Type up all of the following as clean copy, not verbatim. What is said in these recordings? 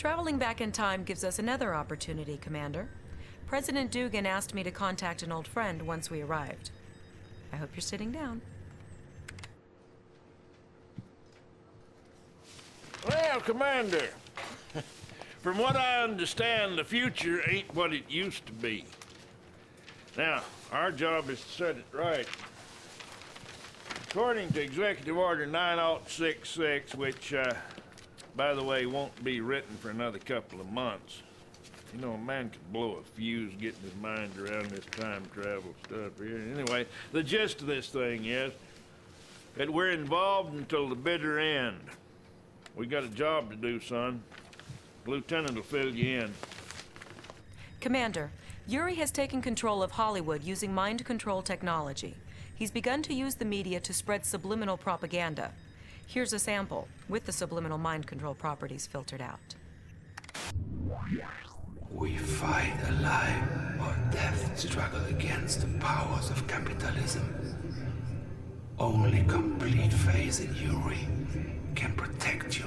Traveling back in time gives us another opportunity, Commander. President Dugan asked me to contact an old friend once we arrived. I hope you're sitting down. Well, Commander, from what I understand, the future ain't what it used to be. Now, our job is to set it right. According to Executive Order 9066, which, by the way, won't be written for another couple of months. You know, a man could blow a fuse getting his mind around this time travel stuff here. Anyway, the gist of this thing is that we're involved until the bitter end. We got a job to do, son. Lieutenant will fill you in. Commander, Yuri has taken control of Hollywood using mind control technology. He's begun to use the media to spread subliminal propaganda. Here's a sample, with the subliminal mind control properties filtered out. We fight a life or death struggle against the powers of capitalism. Only complete faith in Yuri can protect you.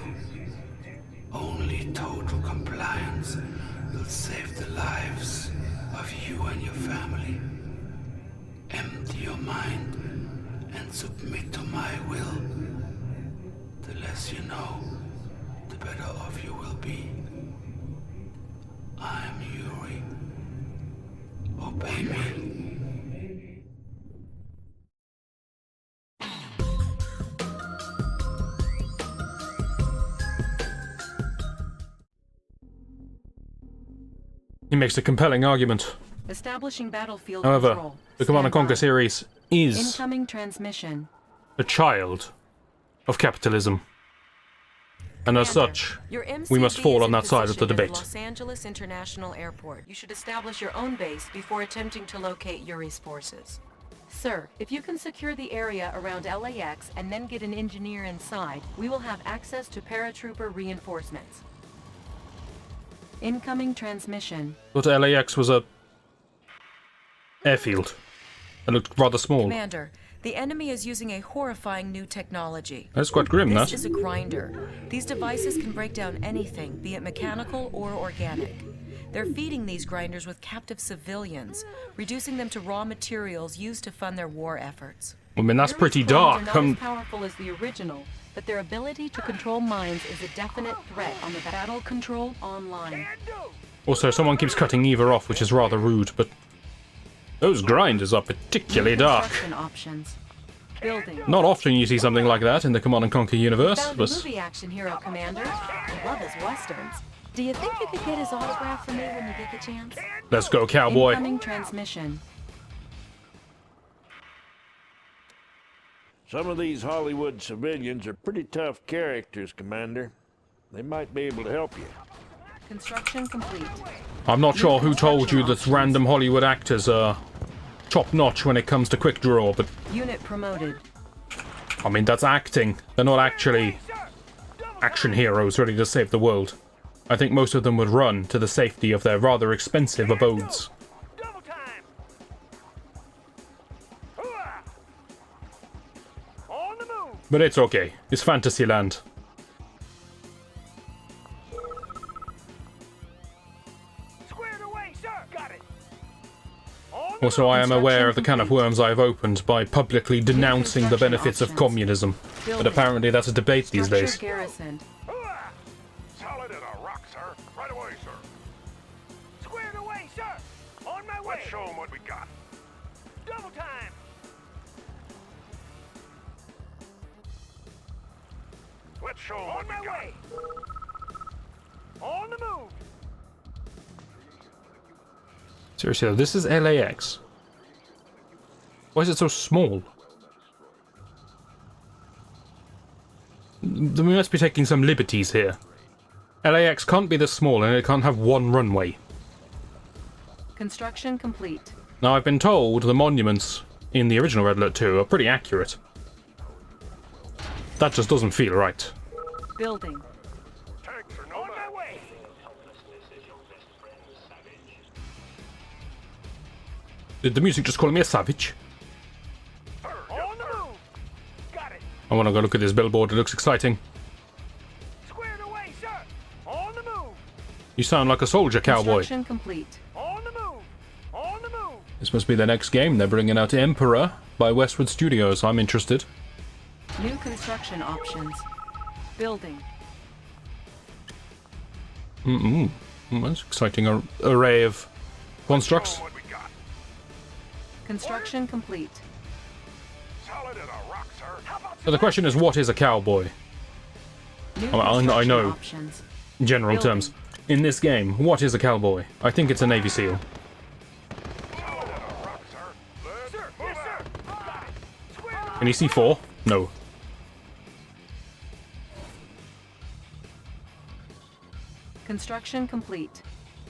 Only total compliance will save the lives of you and your family. Empty your mind and submit to my will. The less you know, the better off you will be. I'm Yuri. Obey me. He makes a compelling argument. Establishing battlefield However, control. the Command & Conquer series is Incoming transmission. a child of capitalism. And as such, Your MCV we must fall is on in that side of the position in debate. Los Angeles International Airport. You should establish your own base before attempting to locate Yuri's forces. Sir, if you can secure the area around LAX and then get an engineer inside, we will have access to paratrooper reinforcements. Incoming transmission. But LAX was a airfield. It looked rather small. Commander, the enemy is using a horrifying new technology. That's quite grim, This that. is a grinder. These devices can break down anything, be it mechanical or organic. They're feeding these grinders with captive civilians, reducing them to raw materials used to fund their war efforts. I mean, that's Yuri's pretty clones dark. are not as powerful as the original, but their ability to control minds is a definite threat on the battle control online. Also, someone keeps cutting Eva off, which is rather rude, but those grinders are particularly dark. Construction options. Building. Not often you see something like that in the Command & Conquer universe, Found a but movie action hero, Commander. I love his westerns. Do you think you could get his autograph for me when you get the chance? let's go, cowboy. Incoming transmission. Some of these Hollywood civilians are pretty tough characters, Commander. They might be able to help you. Construction complete. I'm not sure who told you that random Hollywood actors are top-notch when it comes to quick draw, but Unit promoted. I mean, that's acting. They're not actually action heroes ready to save the world. I think most of them would run to the safety of their rather expensive abodes. But it's okay. It's Fantasyland. Also, I am aware of the can of worms I've opened by publicly denouncing the benefits of communism. But apparently that's a debate these days. Garrisoned. Solid as a rock, sir. Right away, sir. Squared away, sir. On my way. Let's show them what we got. Double time. Let's show them what we got. On the move. Seriously though, this is LAX. Why is it so small? We must be taking some liberties here. LAX can't be this small and it can't have one runway. Construction complete. Now, I've been told the monuments in the original Red Alert 2 are pretty accurate. That just doesn't feel right. Building. Tanks are on my way. Did the music just call me a savage? On the move. Got it. I want to go look at this billboard, it looks exciting. Squared away, sir. On the move. You sound like a soldier, cowboy. Construction complete. On the move! On the move! This must be the next game. They're bringing out Emperor by Westwood Studios. I'm interested. New construction options. Building. That's an exciting array of constructs. Show 'em what we got. Construction complete. Solid as a rock, sir. How about So the question is, what is a cowboy? New I construction know. options. In general Building. terms. In this game, what is a cowboy? I think it's a Navy SEAL. solid as a rock, sir? Let's move out. Square Can you see 4? No. Construction complete.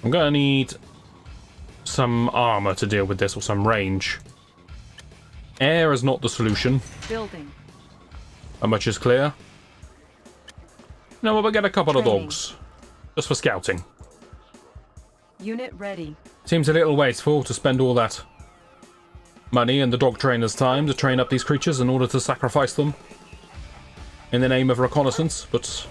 I'm gonna need some armor to deal with this, or some range. Air is not the solution. Building. How much is clear? No, we'll get a couple of Training. dogs. Just for scouting. Unit ready. Seems a little wasteful to spend all that money and the dog trainer's time to train up these creatures in order to sacrifice them in the name of reconnaissance, but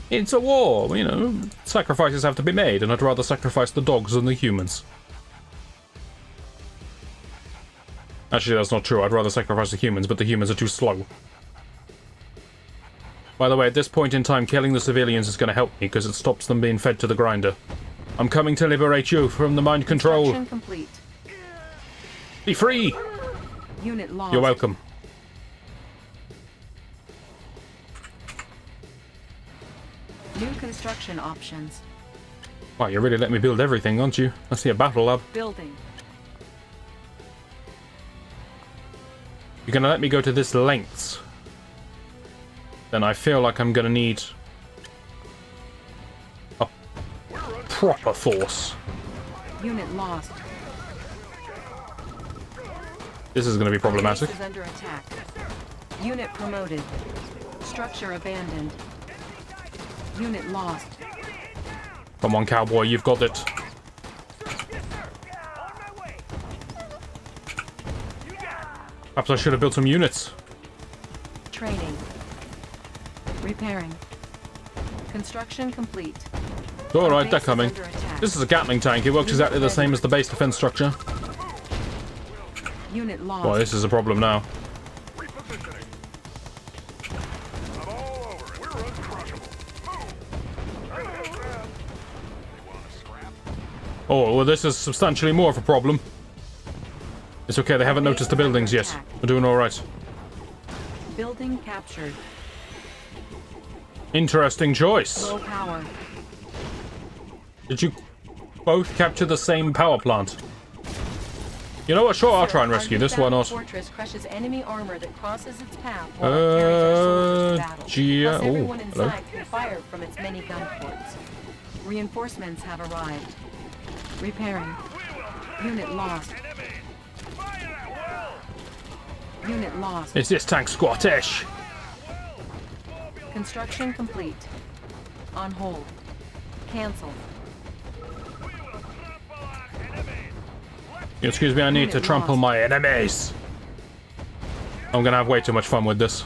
it's a war, you know. Sacrifices have to be made, and I'd rather sacrifice the dogs than the humans. Actually, that's not true. I'd rather sacrifice the humans, but the humans are too slow. By the way, at this point in time, killing the civilians is going to help me, because it stops them being fed to the grinder. I'm coming to liberate you from the mind control. Construction complete. Be free! Unit lost. You're welcome. New construction options. Wow, you really let me build everything, aren't you? I see a battle lab. Building. You're gonna let me go to this lengths. Then I feel like I'm gonna need a proper force. Unit lost. This is gonna be problematic. Base is under attack. Unit promoted. Structure abandoned. Unit lost. Come on, cowboy, you've got it. Perhaps I should have built some units. Training. Repairing. Construction complete. It's alright, they're Base is coming. under attack. This is a Gatling tank. It works exactly the same as the base defense structure. Unit lost. Boy, this is a problem now. repositioning. I'm all over it. We're uncrushable. Move! They want to scrap. Oh, well, this is substantially more of a problem. It's okay, they haven't noticed the buildings yet. We're doing alright. Building captured. Interesting choice. Low power. Did you both capture the same power plant? You know what? Sure, I'll try and rescue this. Why not? Fortress crushes enemy armor that crosses its path while it carries our soldiers to battle. Gia. Plus, everyone Oh, hello. inside can fire from its many gun ports. Reinforcements have arrived. Repairing. Unit lost. Unit lost. Is this tank Scottish? Construction complete. On hold. Cancel. Excuse me, I need to Unit trample lost. my enemies. I'm gonna have way too much fun with this.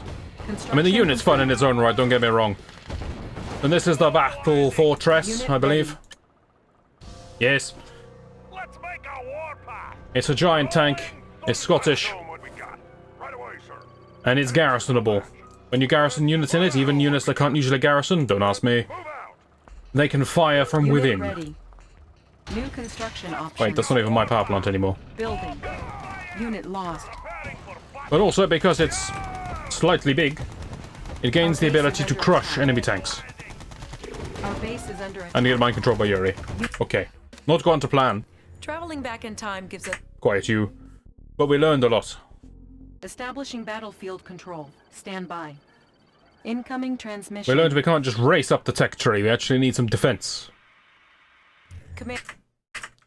I mean, the unit's fun in its own right, don't get me wrong. And this is the battle fortress, Unit I believe. ready. Yes, Let's make a war path. it's a giant tank. It's Scottish, Show 'em what we got. Right away, sir. and it's garrisonable. When you garrison units in it, even units that can't usually garrison, don't ask me, Move out. they can fire from Unit within. ready. New construction options. Wait, that's not even my power plant anymore. Building. Unit lost. But also because it's slightly big, it gains the ability to crush enemy tanks. Our base is under attack. And get mind control by Yuri. Okay, not gone to plan. Traveling back in time gives us Quiet you. But we learned a lot. establishing battlefield control. Stand by. Incoming We transmission. learned we can't just race up the tech tree, we actually need some defense. Command.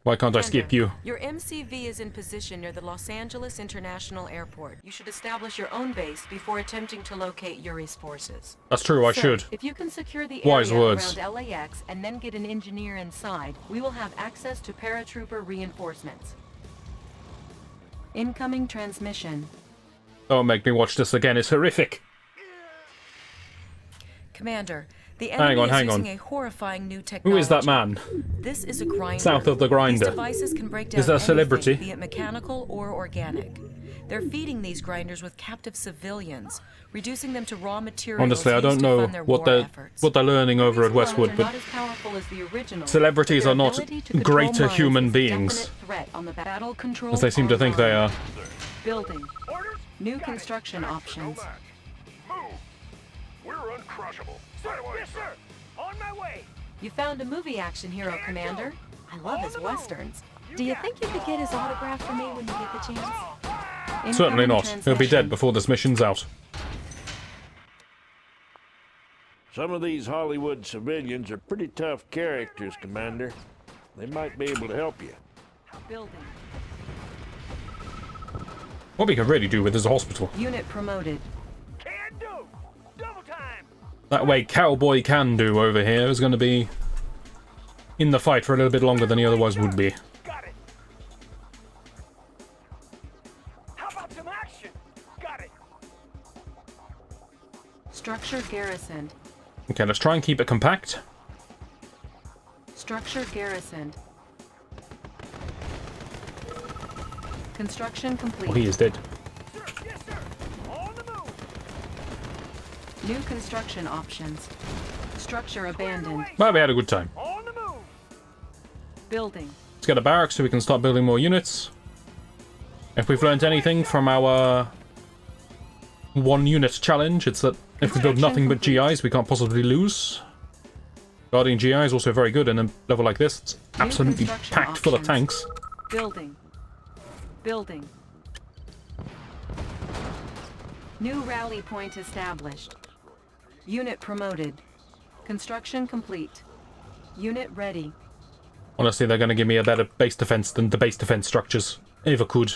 Why can't I skip you? Your MCV is in position near the Los Angeles International Airport. You should establish your own base before attempting to locate Yuri's forces. That's true, I Sir, should. If you can secure the Wise area words. around LAX and then get an engineer inside, we will have access to paratrooper reinforcements. Incoming transmission. Don't make me watch this again, it's horrific. Commander, The enemy Hang is on. using a horrifying new technology. Who is that man? This is a grinder. South of the grinder. These devices can break down Is that a celebrity? anything, be it mechanical or organic. They're feeding these grinders with captive civilians, reducing them to raw materials. Honestly, I don't used to know fund their what war they're efforts. learning over at These clones Westwood, are but not as powerful as the original, celebrities but are their not ability to control greater minds human is a beings, definite threat on the battle control as they seem to think they online. are. Building. Orders? New Got it. construction Back for options. no match. Move. We're uncrushable. Sir, Right away, Yes, sir. On my way. You found a movie action hero, Commander. I love his On the move. westerns. Do you think you could get his autograph for me when you get the chance? Certainly Incoming not. He'll be transmission. dead before this mission's out. Some of these Hollywood civilians are pretty tough characters, Commander. They might be able to help you. Building. What we could really do with is a hospital. Unit promoted. Can do. Double time. That way Cowboy Can Do over here is going to be in the fight for a little bit longer than he otherwise would be. Got it. How about some action? Got it. Structure garrisoned. Okay, let's try and keep it compact. Structure garrisoned. Construction complete. Oh, he is dead. Sir, yes, sir. On the move. New construction options. Structure abandoned. Well, we had a good time. On the move. Building. Let's get a barrack so we can start building more units. If we've learned anything from our one unit challenge, it's that if we build nothing but GIs, we can't possibly lose. Guardian GI is also very good in a level like this. It's New absolutely construction packed full of options. tanks. Building. Building. New rally point established. Unit promoted. Construction complete. Unit ready. Honestly, they're going to give me a better base defense than the base defense structures ever could.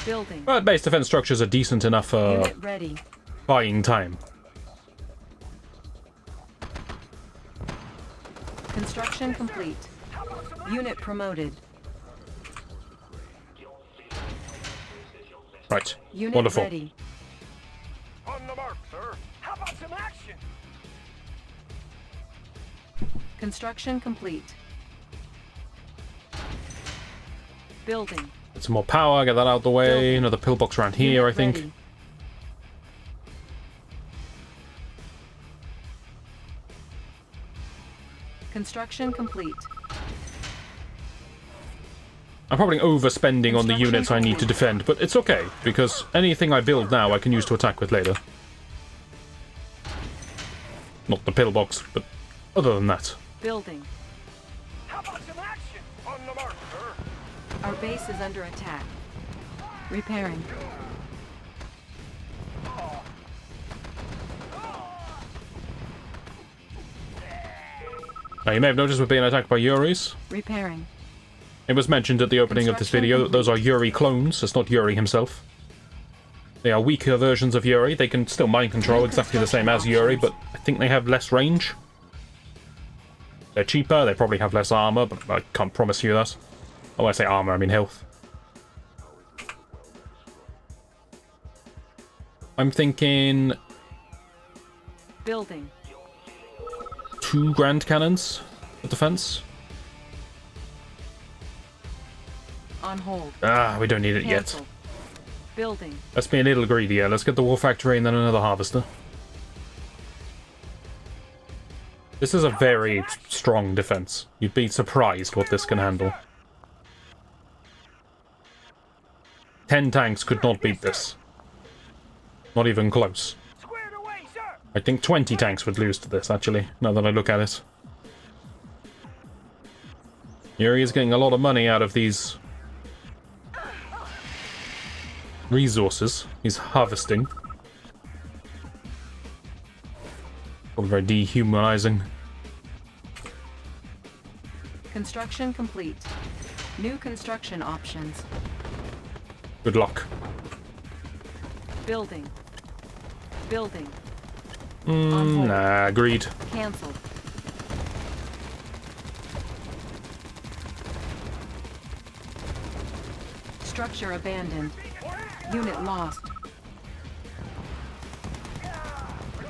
Building. But base defense structures are decent enough for Unit ready. buying time. Construction complete. Unit promoted. Right. Unit Wonderful. ready. On the mark, sir. How about some action? Construction complete. Building. Get some more power, get that out of the way. Building. Another pillbox around here, Unit I think. ready. Construction complete. I'm probably overspending on the Construction units I need to complete. defend, but it's okay, because anything I build now I can use to attack with later. Not the pillbox, but other than that. Building. How about some action? On the mark, sir. Our base is under attack. Repairing. Now, you may have noticed we're being attacked by Yuris. Repairing. It was mentioned at the opening of this video that those are Yuri clones, it's not Yuri himself. They are weaker versions of Yuri. They can still mind control exactly the same as Yuri, but I think they have less range. They're cheaper, they probably have less armor, but I can't promise you that. Oh, when I say armor, I mean health. I'm thinking Building. 2 grand cannons for defense. On hold. Ah, we don't need it yet. Cancel. Building. Let's be a little greedier. Let's get the war factory and then another harvester. This is a very strong defense. You'd be surprised what this can handle. 10 tanks could not beat this. Not even close. Squared away, sir. I think 20 tanks would lose to this, actually, now that I look at it. Yuri is getting a lot of money out of these resources. He's harvesting. All very dehumanizing. Construction complete. New construction options. Good luck. Building. Building. On hold. Nah, agreed. Cancelled. Structure abandoned. Unit lost.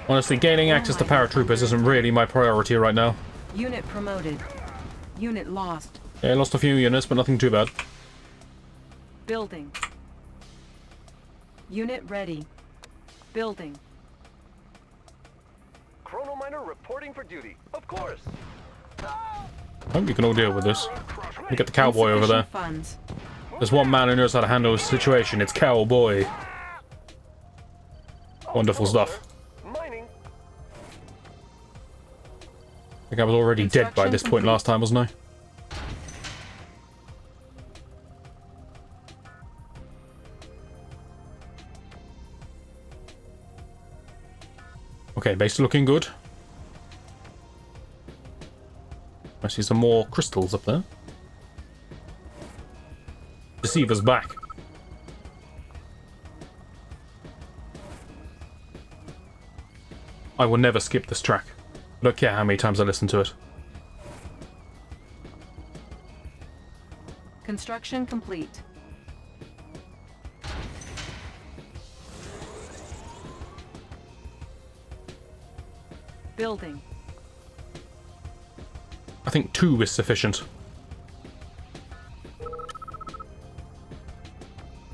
Honestly, gaining access to paratroopers isn't really my priority right now. Unit promoted. Unit lost. Yeah, I lost a few units, but nothing too bad. Building. Unit ready. Building. Chronominer reporting for duty. Of course. I hope you can all deal with this. Look at the cowboy over there. Insufficient funds. There's one man who knows how to handle a situation. It's Cowboy. Wonderful stuff. Mining. I think I was already dead by this point last time, wasn't I? Okay, base looking good. I see some more crystals up there. Deceiver's back. I will never skip this track. I don't care how many times I listen to it. Construction complete. Building. I think 2 is sufficient.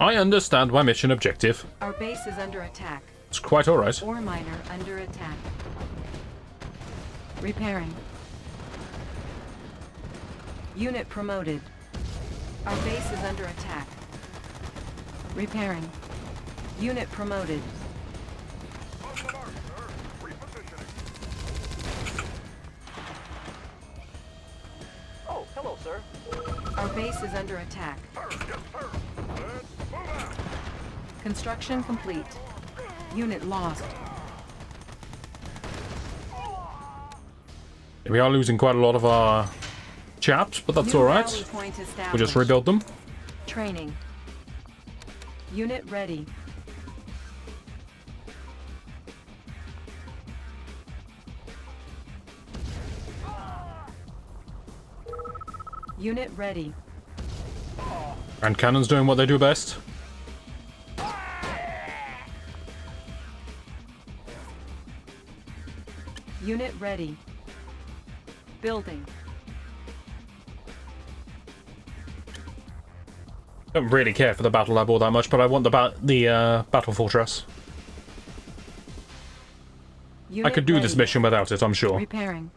I understand my mission objective. Our base is under attack. It's quite alright. Ore miner under attack. Repairing. Unit promoted. Our base is under attack. Repairing. Unit promoted. On the mark, sir. Repositioning. Oh, hello, sir. Our base is under attack. Sir, yes, sir. Let's move out. Construction complete. Unit lost. We are losing quite a lot of our chaps, but that's New alright. rally point We'll just established. rebuild them. Training. Unit ready. Unit ready. And cannons doing what they do best. Unit ready. Building. Don't really care for the battle lab all that much, but I want the battle fortress. Unit I could do this ready. mission without it, I'm sure. Repairing.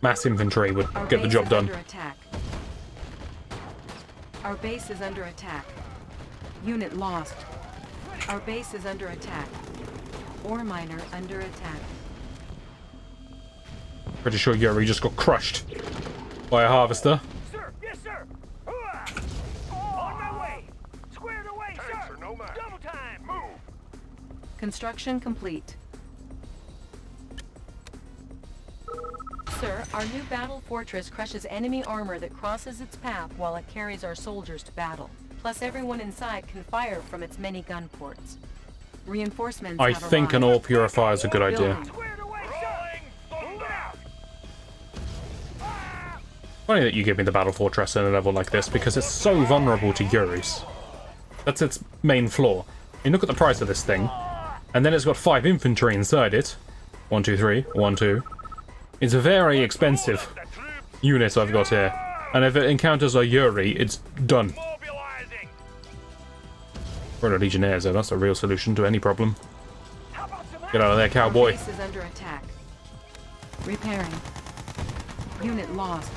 Mass infantry would Our get the base job is done. Under attack. Our base is under attack. Unit lost. Our base is under attack. Ore miner under attack. Pretty sure Yuri just got crushed by a harvester. Sir, yes, sir. Hooah! On my way. Squared away, Tanks sir. are no match. Double time. Move. Construction complete. Sir, our new battle fortress crushes enemy armor that crosses its path while it carries our soldiers to battle. Plus, everyone inside can fire from its many gun ports. Reinforcements I have think an arrived. ore purifier is a good idea. Building. Squared away, sir. Rolling thunder. Funny that you give me the battle fortress in a level like this, because it's so vulnerable to Yuri's. That's its main flaw. You look at the price of this thing, and then it's got 5 infantry inside it. 1, 2, 3, 1, 2. It's a very expensive The troops unit I've got here. And if it encounters a Yuri, it's done. mobilizing. We're the Legionnaires, though. That's a real solution to any problem. How about some Get out of there, Our cowboy. base is under attack. Repairing. Unit lost.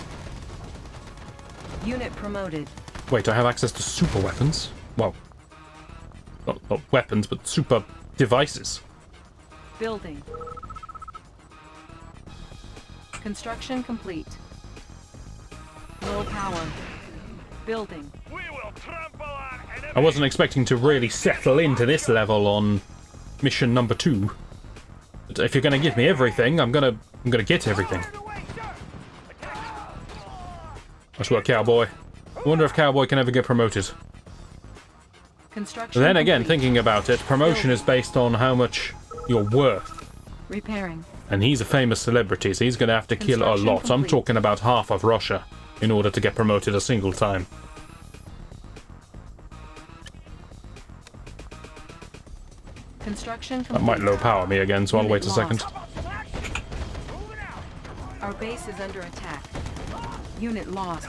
Unit promoted. Wait, I have access to super weapons? Well, not weapons, but super devices. Building. Construction complete. Low power. Building. We will trample our enemy. I wasn't expecting to really settle into this level on mission number 2. But if you're gonna give me everything, I'm gonna get everything. Squared away, sir. That's what Cowboy. I wonder if Cowboy can ever get promoted. Construction Then again, complete. thinking about it, promotion is based on how much you're worth. Repairing. And he's a famous celebrity, so he's gonna have to kill a Construction lot. I'm complete. talking about half of Russia in order to get promoted a single time. Construction That complete. might low power me again, so I'll wait a second. Our base is under attack. Unit lost.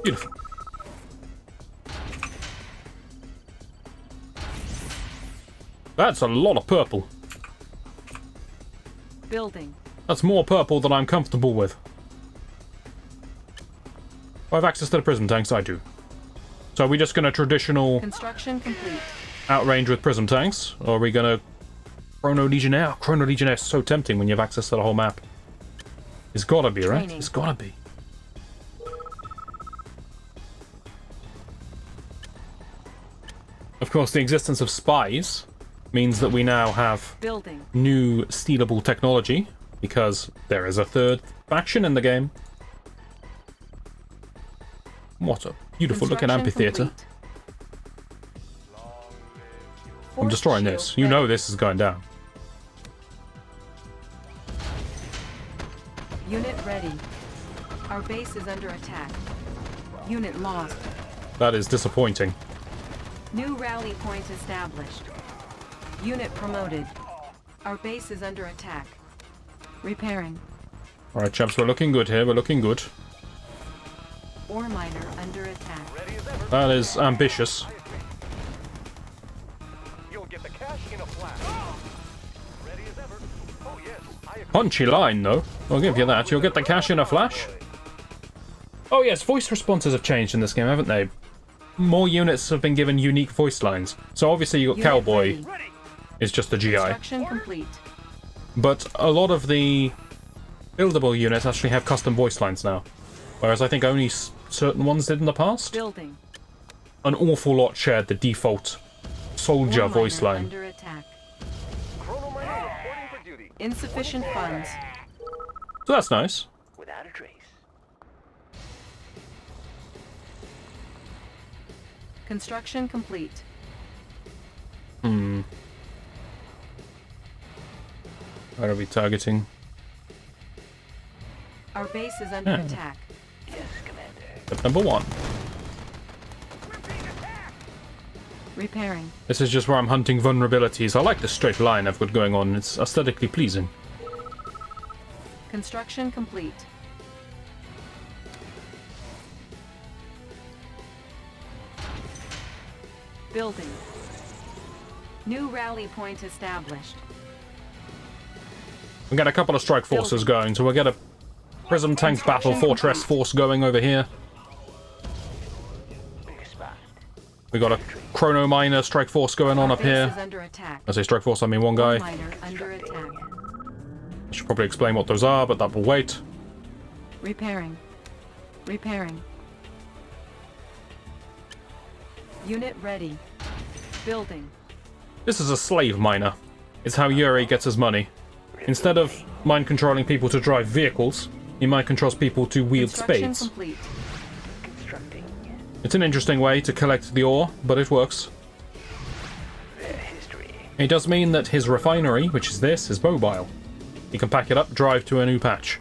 Beautiful. That's a lot of purple. Building. That's more purple than I'm comfortable with. I have access to the prism tanks, I do. So are we just going to traditional Construction complete. outrange with prism tanks? Or are we going to Chrono Legionnaire? Chrono Legionnaire is so tempting when you have access to the whole map. It's gotta be, right? Training. It's gotta be. Of course, the existence of spies means that we now have Building. new stealable technology, because there is a third faction in the game. What a beautiful looking Construction amphitheater. complete. I'm Force destroying shield this. You ready. know this is going down. Unit ready. Our base is under attack. Unit lost. That is disappointing. New rally point established. Unit promoted. Our base is under attack. Repairing. Alright, chaps, we're looking good here. We're looking good. Ore miner under attack. Ready as ever. That is ambitious. You'll get the cash in a flash. Ready as ever. Oh yes, I agree. Punchy line, though. I'll give you that. You'll get the cash in a flash. Oh yes, voice responses have changed in this game, haven't they? More units have been given unique voice lines. So obviously you got Unit Cowboy, ready. is just a GI. Construction complete. But a lot of the buildable units actually have custom voice lines now. Whereas I think only certain ones did in the past. Building. An awful lot shared the default soldier Ore voice miner line. under attack. Chrono miner reporting for duty. Insufficient funds. So that's nice. Without a trace. Construction complete. Where are we targeting? Our base is under attack. Yes, Commander. Step number 1. Repairing. This is just where I'm hunting vulnerabilities. I like the straight line I've got going on. It's aesthetically pleasing. Construction complete. Building. New rally point established. We got a couple of strike forces going, so we'll get a Prism Tank Battle Fortress force going over here. Big spot. We got a Chrono Miner strike force going on Our up base is here. under attack. I say strike force, I mean one guy. Miner under attack. I should probably explain what those are, but that will wait. Repairing. Repairing. Unit ready. Building. This is a slave miner. It's how Yuri gets his money. Instead of mind controlling people to drive vehicles, he mind controls people to wield Construction spades. complete. Constructing. It's an interesting way to collect the ore, but it works. Their history. It does mean that his refinery, which is this, is mobile. He can pack it up, drive to a new patch.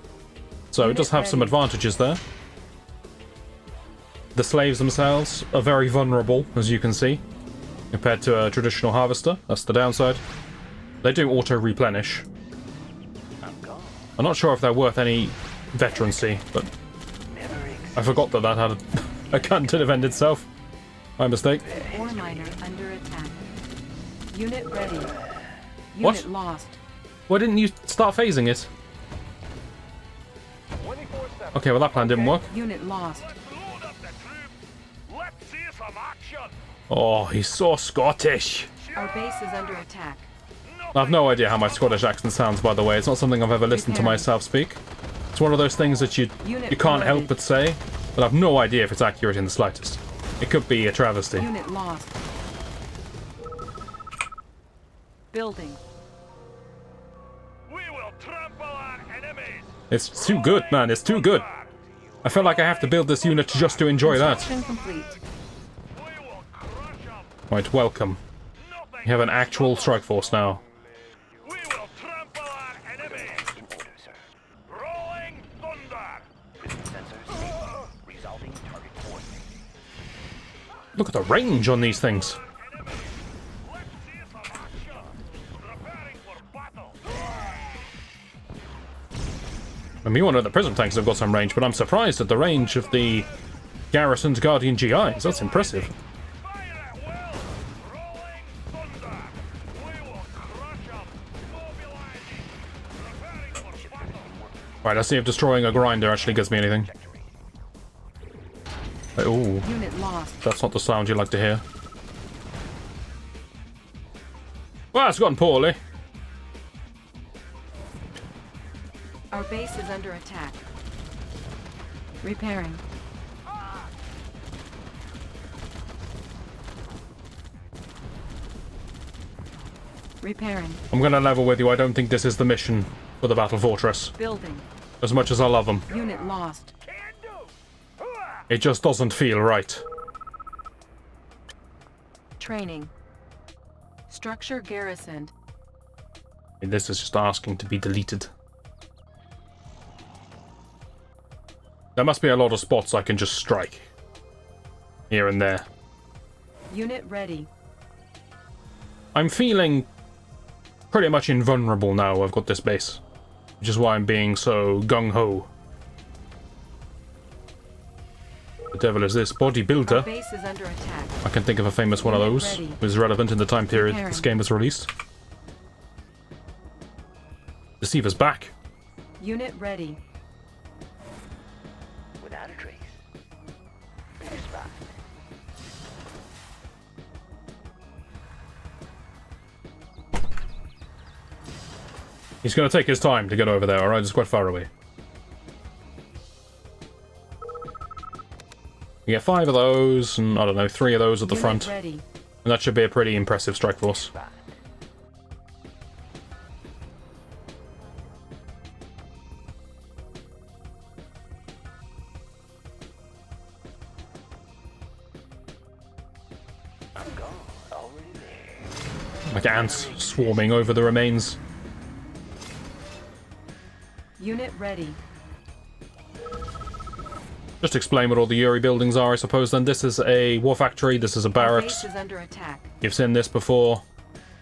So it does have some advantages there. The slaves themselves are very vulnerable, as you can see, compared to a traditional harvester. That's the downside. They do auto-replenish. I'm not sure if they're worth any veterancy, but I forgot that that had a gun to defend itself. My mistake. Ore miner under attack. Unit ready. What? Unit lost. Why didn't you start phasing it? 24/7. Okay, well that plan didn't work. Unit lost. Load up the troops. Let's see some action. Oh, he's so Scottish. Our base is under attack. I have no idea how my Scottish accent sounds, by the way. It's not something I've ever listened to myself speak. It's one of those things that you can't help but say, but I've no idea if it's accurate in the slightest. It could be a travesty. Unit lost. Building. We will trample our enemies. It's too good, man. It's too good. I feel like I have to build this unit just to enjoy that. Construction complete. We will crush them. Right, welcome. Nothing. We have an actual strike force now. We will trample our enemies. Rolling thunder. Sensors stable. Resolving target force Look at the range on these things. I mean, you know the prison tanks have got some range, but I'm surprised at the range of the Garrison's Guardian GIs. That's impressive. Right, let's see if destroying a grinder actually gives me anything. Oh, Unit lost. that's not the sound you like to hear. Well, it's gone poorly. Our base is under attack. Repairing. Repairing. I'm gonna level with you. I don't think this is the mission for the Battle Fortress. Building. As much as I love them. Unit lost. It just doesn't feel right. Training. Structure garrisoned. This is just asking to be deleted. There must be a lot of spots I can just strike. Here and there. Unit ready. I'm feeling pretty much invulnerable now I've got this base. Which is why I'm being so gung-ho. The devil is this? Our Bodybuilder? base is under attack. I can think of a famous one of Unit those. ready. Was relevant in the time period this game was released. Deceiver's back. Unit ready. Without a trace. Big spot. He's going to take his time to get over there, alright? It's quite far away. We get 5 of those, and I don't know, 3 of those at the Unit front. ready. And that should be a pretty impressive strike force. I'm gone. Already there. Like ants swarming over the remains. Unit ready. Just explain what all the Yuri buildings are, I suppose, then. This is a war factory, this is a Our barracks. base is under attack. You've seen this before.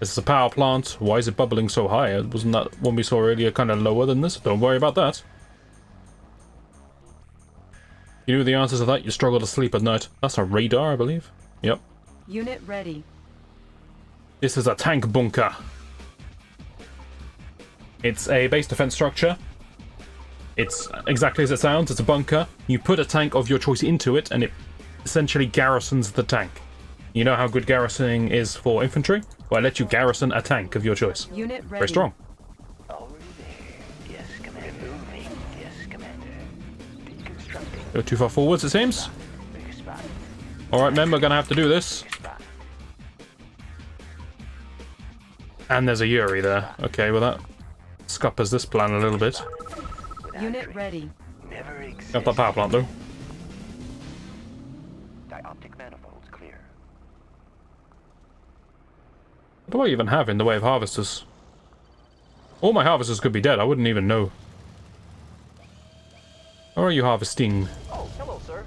This is a power plant. Why is it bubbling so high? Wasn't that one we saw earlier kind of lower than this? Don't worry about that. You knew the answers to that, you struggle to sleep at night. That's a radar, I believe. Yep. Unit ready. This is a tank bunker. It's a base defense structure. It's exactly as it sounds, it's a bunker. You put a tank of your choice into it, and it essentially garrisons the tank. You know how good garrisoning is for infantry? Well, I let you garrison a tank of your choice. Unit ready. Very strong. Already there. Yes, Commander. Moving. Yes, Commander. Deconstructing. Go too far forwards, it seems. Big spot. Alright, men, we're gonna have to do this. Big spot. And there's a Yuri there. Okay, well that scuppers this plan a little bit. Unit ready. Never exists. Got that power plant though. Dioptic manifolds clear. What do I even have in the way of harvesters? All my harvesters could be dead, I wouldn't even know. Or are you harvesting? Oh, hello, sir.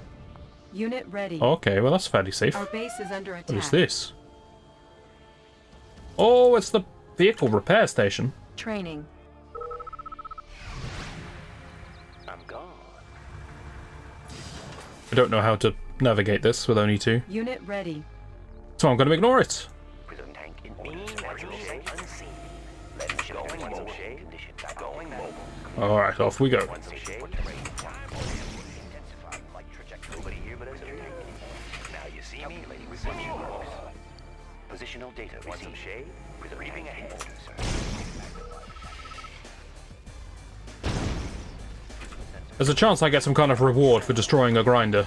Unit ready. Okay, well that's fairly safe. Our base is under attack. What is this? Oh, it's the vehicle repair station. Training. I'm gone. I don't know how to navigate this with only 2. Unit ready. So I'm going to ignore it. Prison tank in natural state unseen. Let me show you once some shade condition. Going mobile. Alright, off we go. Once some shade. Intensified light trajectory. Nobody here but us. Now you see me. Positional data. Want some shade? Reaping ahead. There's a chance I get some kind of reward for destroying a grinder.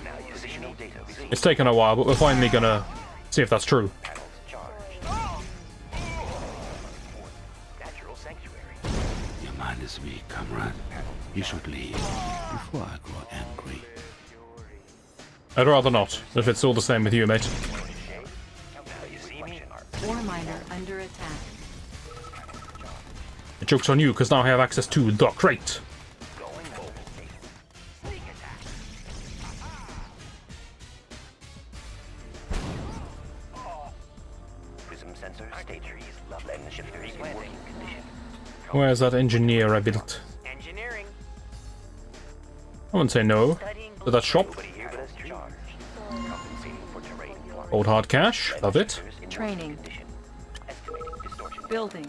It's taken a while, but we're finally gonna see if that's true. Your mind is weak, comrade. You should leave before I grow angry. I'd rather not, if it's all the same with you, mate. Ore miner under attack. The joke's on you, because now I have access to the crate. shifters in working condition. Where's that engineer I built? Engineering. I wouldn't say no to that shop. Nobody here but us charged. Compensating for terrain flaws. Old hard cash. Love it. Shifters in Training. working condition. Estimating distortion. Building.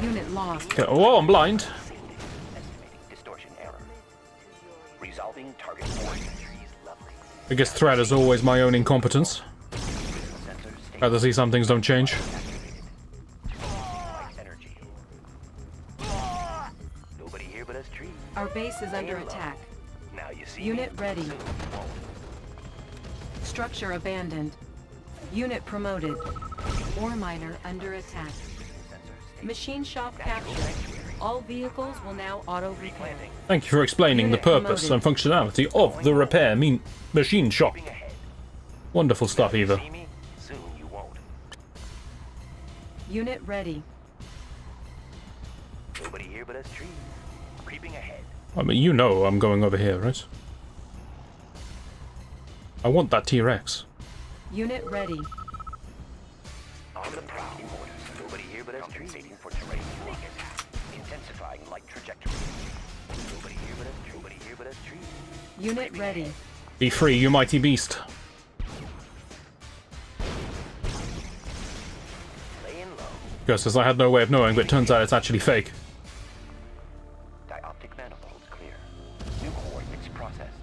Unit lost. Okay. Oh, I'm blind. Estimating distortion error. Resolving target coordinates. Lovely. Biggest threat is always my own incompetence. Sensors stable. Rather see some things don't change. Energy. Nobody here but us trees. Our base is under attack. Now you see. Unit me. ready. Soon you won't. Structure abandoned. Unit promoted. Ore miner under attack. Machine shop captured. All vehicles will now auto-repair. Thank you for explaining the Unit purpose and functionality of the repair machine shop. Moving ahead. Wonderful stuff, Eva. See me? Soon you won't. Unit ready. Nobody here but us trees. Creeping ahead. I mean, you know I'm going over here, right? I want that T-Rex. Unit ready. On the prowl. Nobody here but us trees. For terrain flaws. Intensifying light trajectory. Nobody here but us. Nobody here but us trees. Unit ready. Be free, you mighty beast. Laying low. Just as I had no way of knowing, but it turns out it's actually fake. Dioptic manifolds clear. New coordinates processed.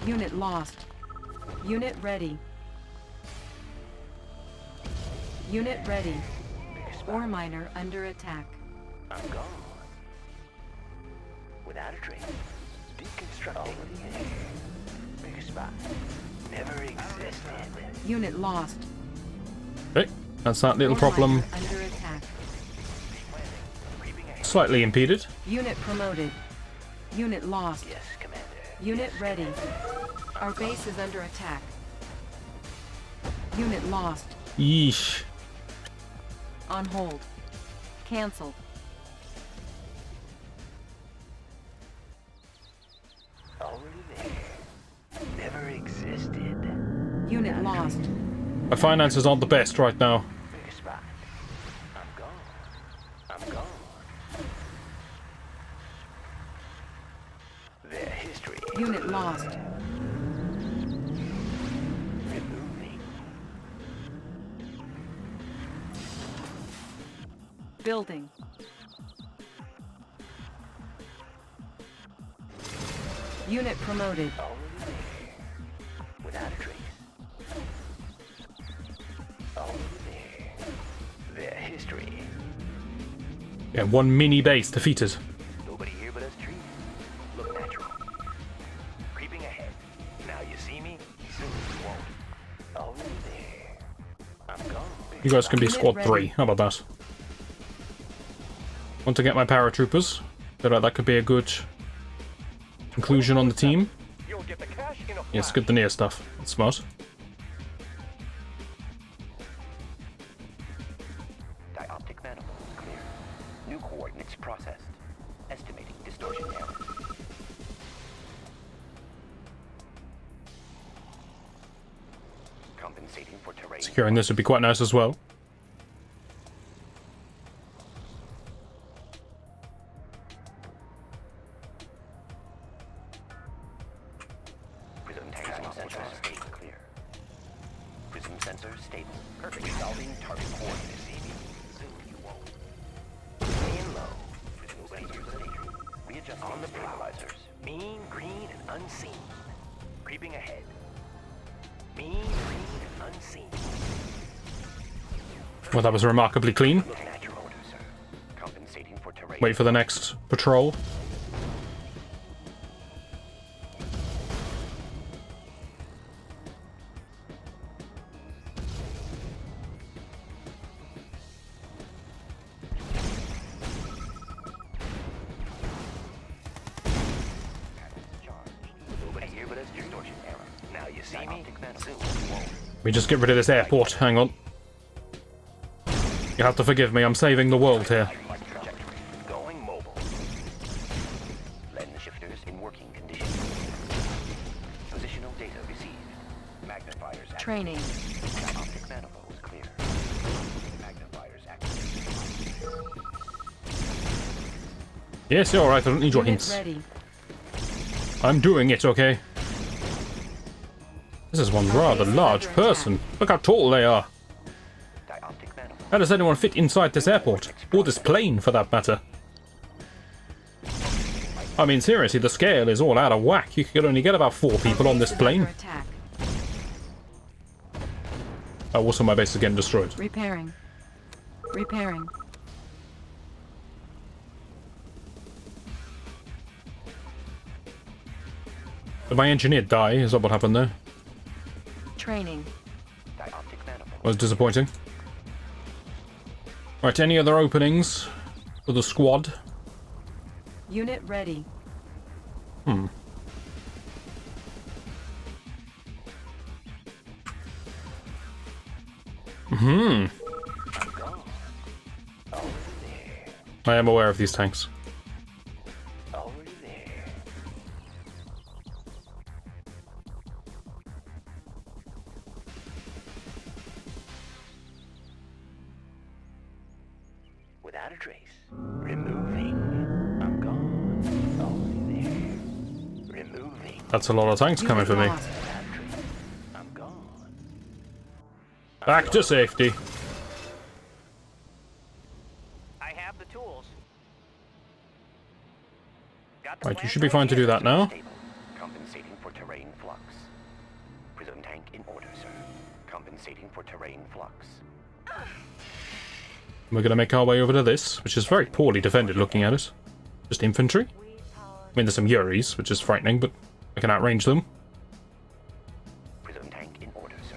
Unit lost. Unit ready. Unit ready. Ore miner under attack. I'm gone. Without a trace. Deconstructing. Big spot. Never existed. Unit lost. Okay, that's that little Ore problem miner under attack. Creeping ahead. slightly impeded. Unit promoted. Unit lost. Yes, Commander. Unit ready. Our base is under attack. Unit lost. Yeesh. On hold. Cancel. Already there. Never existed. Unit lost. My finances aren't the best right now. Big spot. I'm gone. I'm gone. Their history. Unit lost. Removing. Building. Unit promoted. Already there. Without a trace. Already there. Their history. Yeah, one mini base defeated. Nobody here but us trees. Look natural. Creeping ahead. Now you see me, soon you won't. Already there. I'm gone. You guys can be Unit squad ready. 3. How about that? Want to get my paratroopers. Feel like that could be a good conclusion on the team. You'll get the cash in a Yes, good the near stuff. That's smart. Dioptic manifolds clear. New coordinates processed. Estimating distortion error. Compensating for terrain. Securing this would be quite nice as well. Prism sensors stable clear. Prism sensors stable. Perfect. Resolving target coordinates. Soon you won't. Laying low. Prism sensors stable. Readjust on the stabilizers. Mean, green, and unseen. Creeping ahead. Mean, green, and unseen. Well, that was remarkably clean. Look natural, sir. Compensating for terrain. Wait for the next patrol. Nobody here but us. Distortion error. Now you see me. Soon you won't. Let me just get rid of this airport. Hang on. You have to forgive me. I'm saving the world here. Light trajectory. Going mobile. Lens shifters in working condition. Positional data received. Magnifiers active. Training. Optic manifolds clear. Yes, you're alright. I don't need your Unit hints. ready. I'm doing it, okay? This is one rather large person. Look how tall they are. Dioptic manifold. How does anyone fit inside this airport? Or this plane, for that matter? I mean, seriously, the scale is all out of whack. You could only get about 4 people on this plane. Attack. Oh, also my base is getting destroyed. Repairing. Repairing. Did my engineer die? Is that what happened there? Training. Dioptic manifold. Was disappointing. Right, any other openings for the squad? Unit ready. I am aware of these tanks. Already there. Without a trace. Removing. I'm gone. Already there. Removing. That's a lot of tanks coming for me. Lost. Without a trace. I'm gone. Back to safety. I have the tools. Right, you should be fine to do that now. Stable. Compensating for terrain flux. Prism tank in order, sir. Compensating for terrain flux. We're going to make our way over to this, which is very poorly defended looking at it. Just infantry. I mean, there's some Yuris, which is frightening, but I can outrange them. Prism tank in order, sir.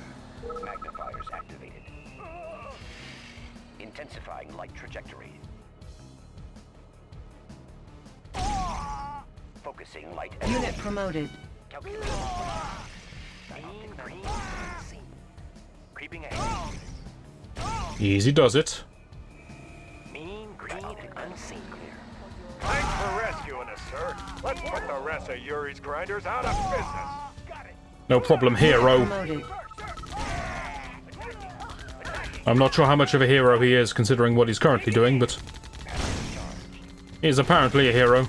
Magnifiers activated. Intensifying light trajectory. Focusing light Unit energy. promoted. Calculating. Dioptic manifold unseen. Creeping ahead. Easy does it. Mean green unseen clear. Thanks for rescuing us, sir. Let's put the rest of Yuri's grinders out of business. Got it. No problem, hero. Promoted. I'm not sure how much of a hero he is, considering what he's currently doing, but he is apparently a hero.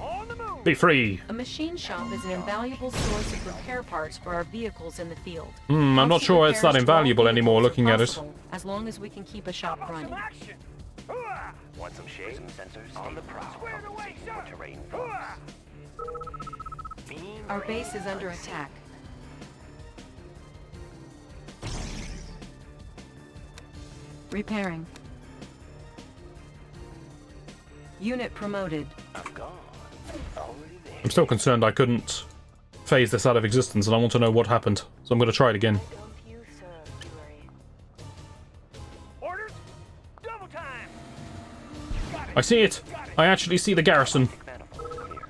On the move. Be free. A machine shop is an invaluable source of repair parts for our vehicles in the field. I'm not Constant sure it's that repairs to all invaluable anymore vehicles looking are at it. possible, as long as we can keep a shop running. Some action. Hooah! Want some shade? Some sensors on the prowl. Squared away, Compensating for sir. terrain Hooah! flux. Mean Our green base is under unseen. attack. Repairing. Unit promoted. I'm gone. Already there. I'm still concerned I couldn't phase this out of existence, and I want to know what happened. So I'm going to try it again. Orders. Double time. Got it. I see it. I actually see the garrison. Manifold clear.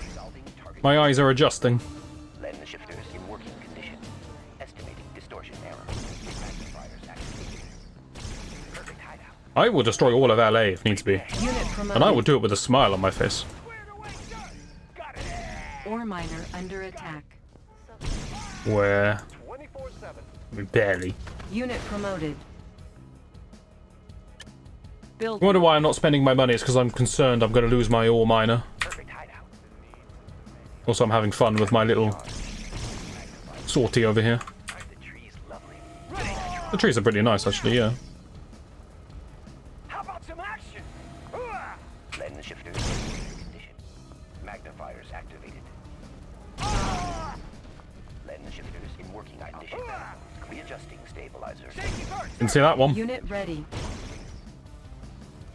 Resolving target. My eyes are adjusting. Lens shifters in working condition. Estimating distortion error. Magnifiers activated. Perfect hideout. I will destroy all of LA if needs be. Unit promoted. And I would do it with a smile on my face. Squared away, sir. Got it. Ore miner under attack. Where? 24/7. Barely. Unit promoted. Build. I wonder why I'm not spending my money. It's because I'm concerned I'm going to lose my ore miner. Perfect hideout. Also, I'm having fun with my little sortie over here. The tree's lovely. The trees are pretty nice, actually, yeah. How about some action? Hooah! Lens shifters in working condition. Magnifiers activated. Lens shifters in working condition. Readjusting stabilizer. Shaky first. Can see that one. Unit ready.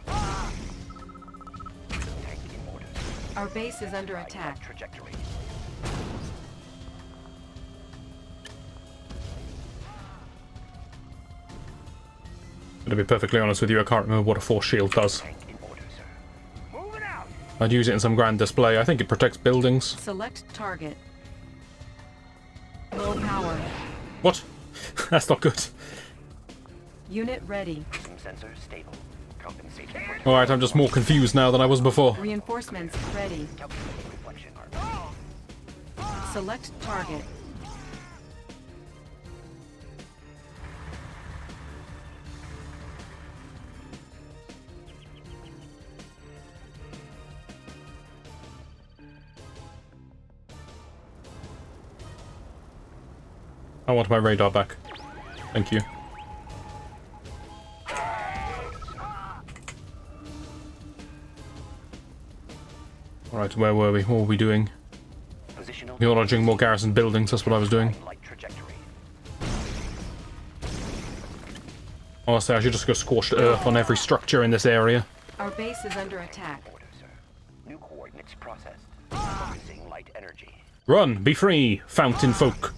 Tank in order. Our base is under attack. Trajectory. To be perfectly honest with you, I can't remember what a force shield does. Tank in order, sir. Moving out. I'd use it in some grand display. I think it protects buildings. Select target. Low power. What? That's not good. Unit ready. Prism sensor stable. Compensating for Alright, I'm just more confused now than I was before. Reinforcements ready. calculating reflection arc. Select target. I want my radar back. Thank you. Alright, where were we? What were we doing? Acknowledging more garrison buildings, that's what I was doing. Honestly, I should just go scorched earth on every structure in this area. Our base is under attack. New coordinates processed. Focusing light energy. Run! Be free! Fountain folk!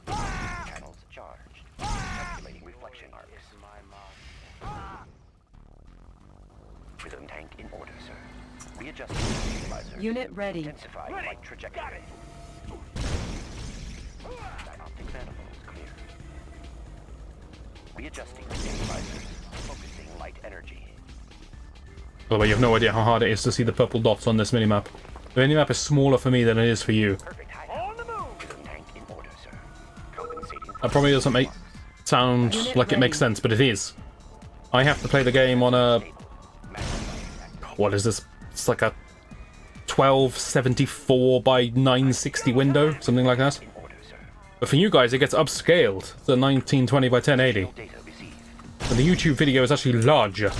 Channels charged. Calculating reflection arcs. Prism tank in order, sir. Readjusting stabilizer. Unit ready. Intensify light trajectory. Dioptic manifolds clear. Readjusting stabilizers. Focusing light energy. By the way, you have no idea how hard it is to see the purple dots on this minimap. The minimap is smaller for me than it is for you. Perfect hideout. On the move. Prism tank in order, sir. Compensating. That probably doesn't sound like it makes sense, but it is. I have to play the game on a... What is this? It's like a 1274 by 960 window, something like that. But for you guys, it gets upscaled to 1920 by 1080. And the YouTube video is actually larger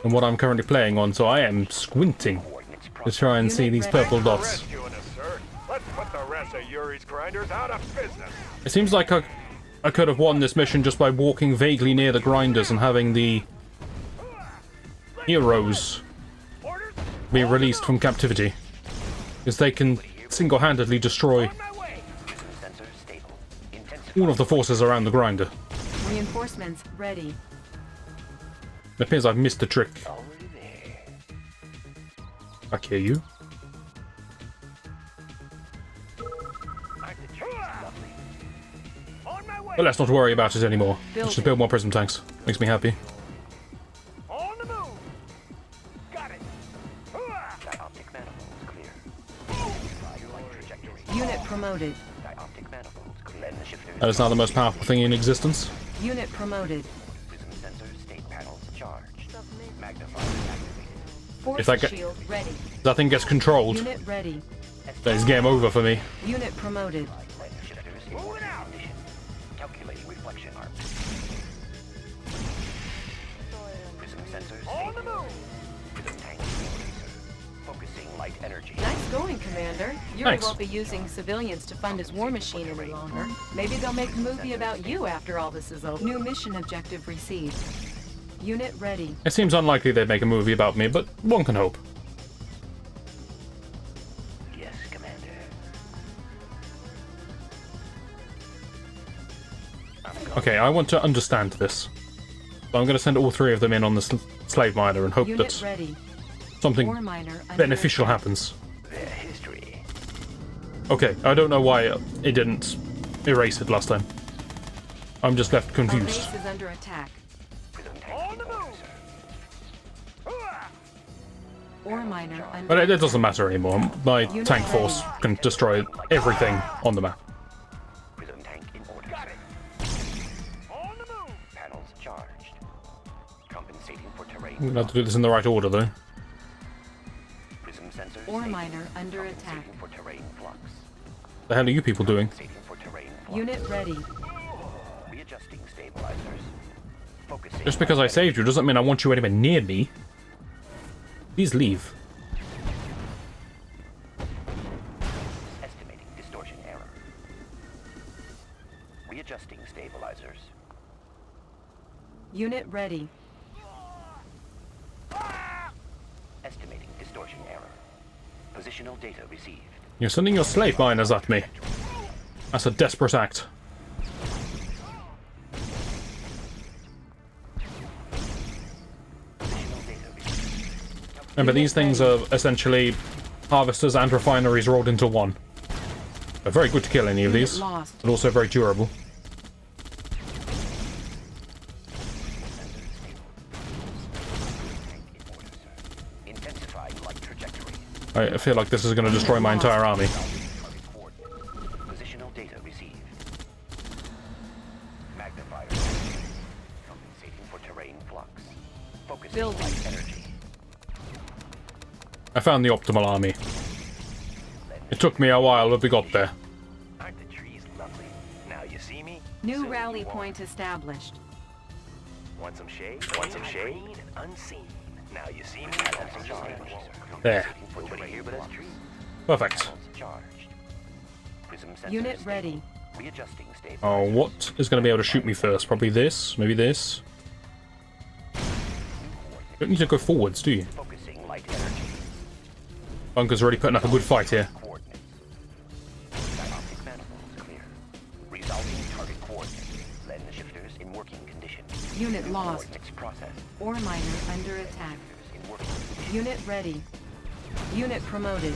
than what I'm currently playing on, so I am squinting to try and see these purple dots. Let's put the rest of Yuri's grinders out of business. It seems like I could have won this mission just by walking vaguely near the grinders and having the heroes be released from captivity, because they can single-handedly destroy all of the forces around the grinder. Reinforcements ready. It appears I've missed the trick. Back here, you. But let's not worry about it anymore. Let's just build more prism tanks. Makes me happy. On the move. Got it. Dioptic manifolds clear. Light trajectory. Unit promoted. Dioptic manifolds clear. Lens shifters. That is now the most powerful thing in existence. Unit promoted. Prism sensor state panels charged. Magnifier activated. Force If that shield ready. That thing gets controlled, Unit ready. then it's game over for me. Unit promoted. Lens shifters in working condition. Calculating reflection arcs. Prism sensors On the move. Prism tank laser. Focusing light energy. Nice going, Commander. Yuri Thanks. won't be using civilians to fund his war machine any longer. Maybe they'll make a movie about you after all this is over. New mission objective received. Unit ready. It seems unlikely they'd make a movie about me, but one can hope. Yes, Commander. Okay, I want to understand this. So I'm going to send all three of them in on the slave miner and hope Unit that ready. something War miner under beneficial attack. happens. Their history. Okay, I don't know why it didn't erase it last time. I'm just left Our confused. base is under attack. Prism tank On the move. Ore miner under But it doesn't matter anymore. My tank force can destroy everything on the map. Prism tank in order. Got it. On the move. Panels charged. Compensating for terrain. I'm going to have to do this in the right order, though. Prism sensors. Ore stable. miner under attack. Compensating for terrain flux. The hell are you people doing? Compensating for terrain flux. Unit ready. Readjusting stabilizers. Focusing. Just because I saved you doesn't mean I want you anywhere near me. Please leave. Estimating distortion error. Readjusting stabilizers. Unit ready. Estimating distortion error. Positional data received. You're sending your slave miners at me. That's a desperate act. Positional data received. Remember, these things are essentially harvesters and refineries rolled into one. They're very good to kill any of Unit these, lost. but also very durable. Intensifying light trajectory. I feel like this is going to destroy my entire army. Target coordinates. Positional data received. Magnifier. Compensating for terrain flux. Focusing Building. light energy. I found the optimal army. Lens It took me a while, but we got there. Aren't the trees lovely? Now you see me? New Soon rally you won't. point established. Want some shade? Want some shade? Green and unseen. Now you see me? Want some shade? There. Nobody here but us trees. Perfect. Charged. Prism sensors Unit stable. ready. Readjusting stable. Oh, what is going to be able to shoot me first? Probably this, maybe this. Don't need to go forwards, do you? Focusing light energy. Bunker's already putting up a good fight here. Coordinates. Dioptic manifolds clear. Resolving target coordinates. Lens shifters in working condition. Unit lost. Coordinates processed. Ore miner under attack. In working condition. Unit ready. Unit promoted.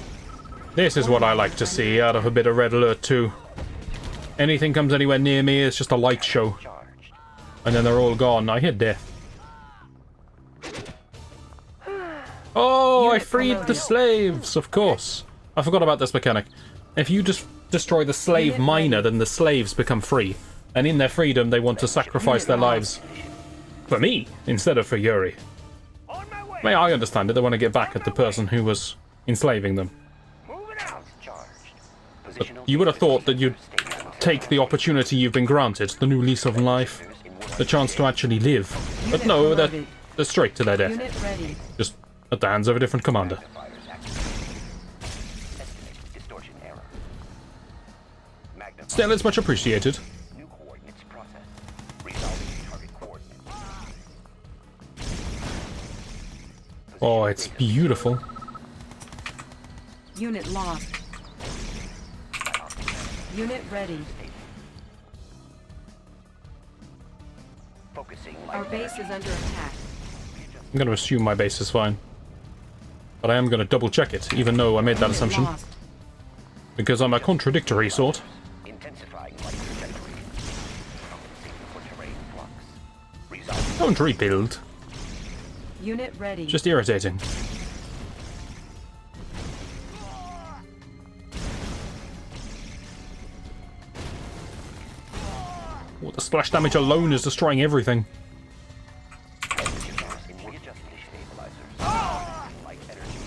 This is what I like to see out of a bit of Red Alert 2. Anything comes anywhere near me, it's just a light show. Charged. And then they're all gone. I hear death. Oh, I Unit freed the promoted. slaves, of course. I forgot about this mechanic. If you just destroy the slave Unit miner, ready. then the slaves become free. And in their freedom, they want to sacrifice Unit their lost. lives for me, instead of for Yuri. On my way. May I understand it, they want to get back at the person who was enslaving them. Moving out. Charged. But Positional you would have thought that you'd stable. take the opportunity you've been granted, the new lease of life, the chance to actually live. But Unit no, promoted. they're straight to their death. Unit ready. Just at the hands of a different commander. Magnifiers activated. Estimate distortion error. Magnifier. Still, it's much appreciated. New coordinates processed. Resolving target coordinates. Oh, it's beautiful. Unit lost. Unit ready. Focusing light Our base is under attack. I'm going to assume my base is fine. But I am going to double check it, even though I made that Unit assumption. lost. Because I'm a contradictory sort. intensifying light trajectory. Compensating for terrain flux. Resolving Don't rebuild. Unit ready. Just irritating. Oh, the splash damage alone is destroying everything. in readjusting stabilizers. Light energy.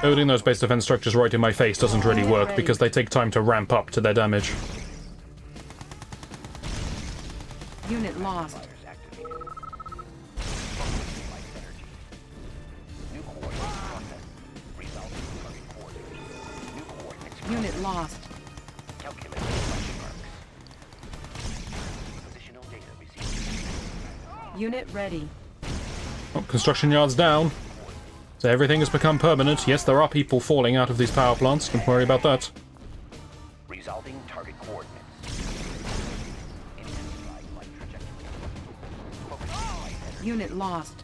Building those base defense structures right in my face doesn't really work because they take time to ramp up to their damage. Unit lost. Fires activated. Focusing light energy. New coordinates processed. Resolving target coordinates. New coordinates Unit lost. calculating flash marks. Positional data received. Unit ready. Oh, construction yards down. So everything has become permanent. Yes, there are people falling out of these power plants. Don't worry about that. Resolving target coordinates. Intensifying light trajectory. Focusing light energy. Unit lost.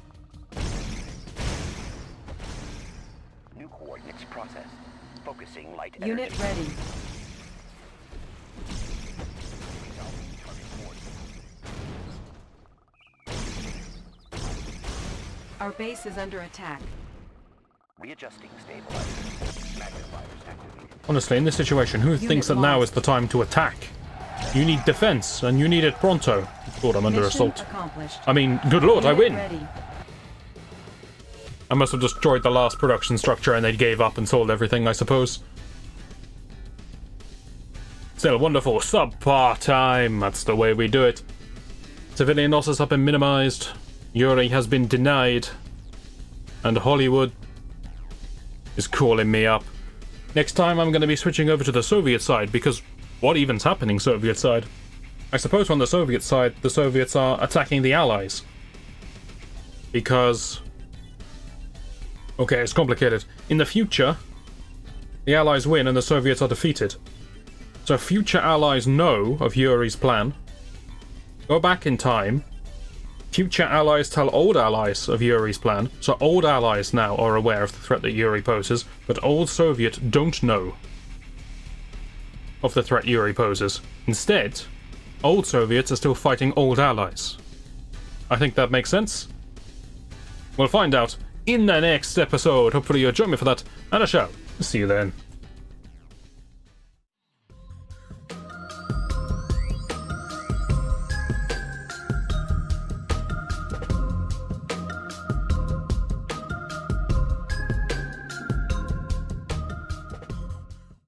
New coordinates processed. Focusing light Unit energy. ready. Resolving target coordinates. Our base is under attack. Readjusting stabilizers. Magnifiers activated. Honestly, in this situation, who thinks that now is the time to attack? You need defense, and you need it pronto. Lord, I'm under Mission assault. accomplished. I mean, good lord, I Unit win! ready. I must have destroyed the last production structure and they gave up and sold everything, I suppose. Still, wonderful. Subpar time. That's the way we do it. Civilian losses have been minimized. Yuri has been denied. And Hollywood is calling me up. Next time I'm going to be switching over to the Soviet side, because what even's happening Soviet side? I suppose on the Soviet side, the Soviets are attacking the Allies. Because... okay, it's complicated. In the future, the Allies win and the Soviets are defeated. So future Allies know of Yuri's plan. Go back in time. Future Allies tell old Allies of Yuri's plan. So old Allies now are aware of the threat that Yuri poses, but old Soviet don't know of the threat Yuri poses. Instead, old Soviets are still fighting old Allies. I think that makes sense. We'll find out in the next episode. Hopefully you'll join me for that, and I shall see you then.